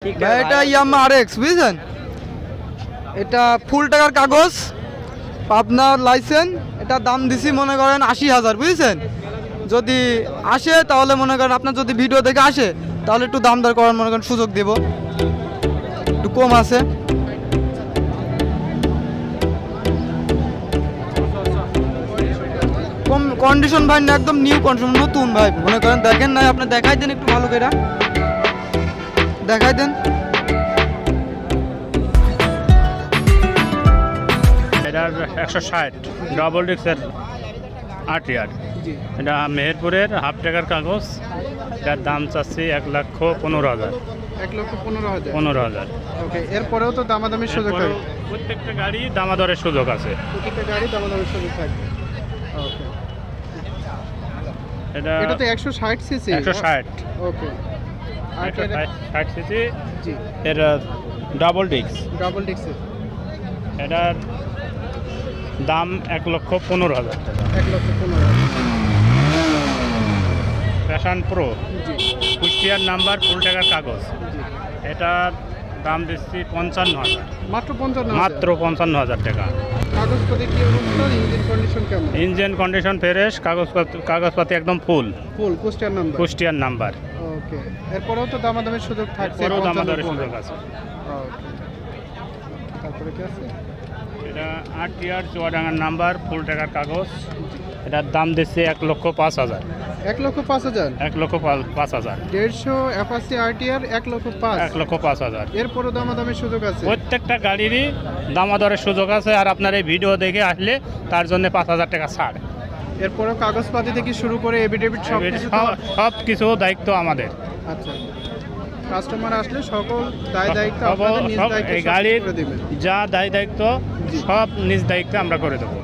ভাই এটা Yamaha RX বুঝছেন, এটা ফুল টাকার কাগজ, আপনার লাইসেন্স। এটা দাম দিছি মনে করেন 80,000 বুঝছেন। যদি আসে তাহলে মনে করেন আপনার যদি ভিডিও দেখে আসে তাহলে একটু দাম দর করার মনে করেন সুযোগ দেব, একটু কম আছে। কম কন্ডিশন ভাই না, একদম নিউ কন্ডিশন, নতুন ভাই মনে করেন। দেখেন না আপনি দেখাই দেন একটু ভালো করে দেখাই দেন। এটা 160 ডাবল ডিক্সের আরটিআর। এটা মেহেরপুরের হাফ টাকার কাগজ। এটার দাম চাচ্ছি 1,15,000। 1,15,000। ওকে, এরপরেও তো দামাদামির সুযোগ থাকবে। প্রত্যেকটা গাড়ি দামাদরের সুযোগ আছে। প্রত্যেকটা গাড়ি দামাদামির সুযোগ থাকবে। ওকে, এটা তো 160 সিসি। 160। ওকে, 160 সিসি। জি, এর ডাবল ডিক্স। ডাবল ডিক্সের এটার দাম 1,15,000 টাকা। 1,15,000। প্যাশন প্রো জি কুষ্টিয়ার নাম্বার, ফুল টাকার কাগজ। জি, এটার দাম দিচ্ছি 55,000। মাত্র 55,000। মাত্র 55,000 টাকা। কাগজপত্র কি অবস্থা? ইঞ্জিন কন্ডিশন কেমন? ইঞ্জিন কন্ডিশন ফ্রেশ, কাগজপাতি একদম ফুল কুষ্টিয়ার নাম্বার। কুষ্টিয়ার নাম্বার। ওকে, এরপরেও তো দামাদামির সুযোগ থাকছে। এরপরেও দামাদরের সুযোগ আছে। ওকে, তারপরে কি আছে? এটা আরটিআর চুয়াডাঙ্গার নাম্বার, ফুল টাকার কাগজ। এটার দাম দিচ্ছে 1,05,000। 1,05,000। 1,05,000। 150 অ্যাপাচি আরটিআর 1,05,000। 1,05,000। এরপরও দামাদামির সুযোগ আছে। প্রত্যেকটা গাড়িরই দামাদরের সুযোগ আছে। আর আপনার এই ভিডিও দেখে আসলে তার জন্য 5,000 টাকা ছাড়। এরপরও কাগজপাতি থেকে শুরু করে এভিডেভিট সব কিছু দায়িত্ব আমাদের। আচ্ছা, কাস্টমার আসলে সকল দায় দায়িত্ব আপনাদের নিজ দায়িত্বে এই গাড়ির করে দিবেন। যা দায় দায়িত্ব সব নিজ দায়িত্বে আমরা করে দেবো।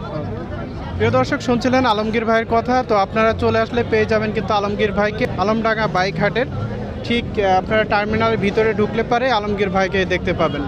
প্রিয় দর্শক, শুনছিলেন আলমগীর ভাইয়ের কথা। তো আপনারা চলে আসলে পেয়ে যাবেন কিন্তু আলমগীর ভাইকে আলমডাঙ্গা বাইক হাটের ঠিক আপনারা টার্মিনালের ভিতরে ঢুকলে পারে আলমগীর ভাইকে দেখতে পাবেন।